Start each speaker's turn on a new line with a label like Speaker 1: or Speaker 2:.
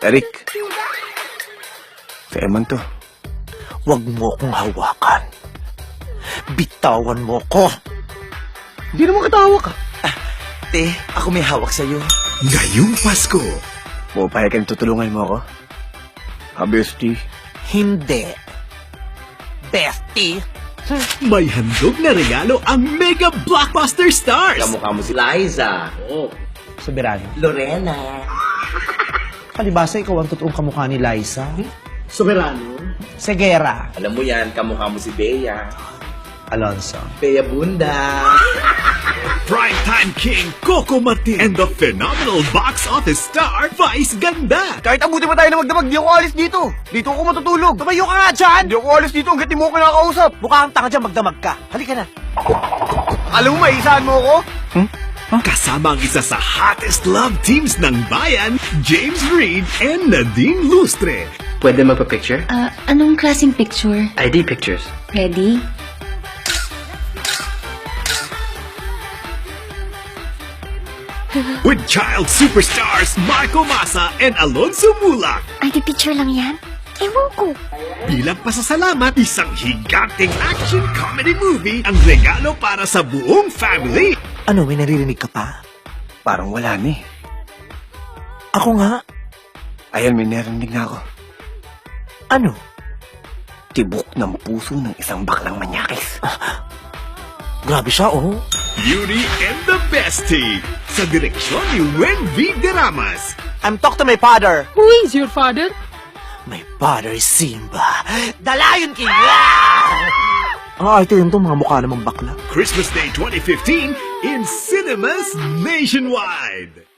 Speaker 1: Eric. Sa Eman to.
Speaker 2: Huwag mo akong hawakan. Bitawan mo ko.
Speaker 1: Hindi naman katawa ka.
Speaker 2: Te, ako may hawak sa'yo.
Speaker 3: Ngayong Pasko,
Speaker 1: Pupayag ka tutulungan mo ako? Bestie.
Speaker 2: Hindi. Bestie.
Speaker 3: may handog na regalo ang Mega Blockbuster Stars.
Speaker 4: Kamukha mo si Liza.
Speaker 5: Soberano.
Speaker 4: Lorena.
Speaker 5: Palibasa, ikaw ang totoong kamukha ni Liza.
Speaker 4: Soberano.
Speaker 5: Segera.
Speaker 4: Alam mo yan, kamukha mo si Bea.
Speaker 5: Alonso.
Speaker 4: Bea Bunda.
Speaker 3: Primetime King Coco Martin and the phenomenal box office star Vice Ganda.
Speaker 1: Kahit abuti pa tayo na magdamag, di ako alis dito. Dito ako matutulog.
Speaker 2: Tumayo ka nga dyan!
Speaker 1: Hindi ako alis dito hanggat di mo ako kinakausap.
Speaker 2: Mukha kang tanga dyan, magdamag ka. Halika na.
Speaker 1: Alam mo, maisahan mo ako?
Speaker 3: Kasama ang isa sa hottest love teams ng bayan, James Reid and Nadine Lustre.
Speaker 6: Pwede magpa-picture?
Speaker 7: Anong klaseng picture?
Speaker 6: ID pictures.
Speaker 7: Ready?
Speaker 3: With child superstars Marco Masa and Alonso Mulak.
Speaker 7: ID picture lang yan? Ewan ko.
Speaker 3: Bilang pasasalamat, isang higanting action comedy movie ang regalo para sa buong family.
Speaker 2: Ano, may naririnig ka pa?
Speaker 1: Parang wala na eh.
Speaker 2: Ako nga.
Speaker 1: Ayan, may narinig na ako.
Speaker 2: Ano?
Speaker 1: Tibok ng puso ng isang baklang manyakis.
Speaker 2: Grabe siya, oh.
Speaker 3: Beauty and the Bestie. Sa direksyon ni Wen V. Deramas.
Speaker 2: I'm talk to my father.
Speaker 8: Who is your father?
Speaker 2: My father is Simba. The Lion King! Ito yun to, mga mukha namang bakla.
Speaker 3: Christmas Day 2015 in cinemas nationwide.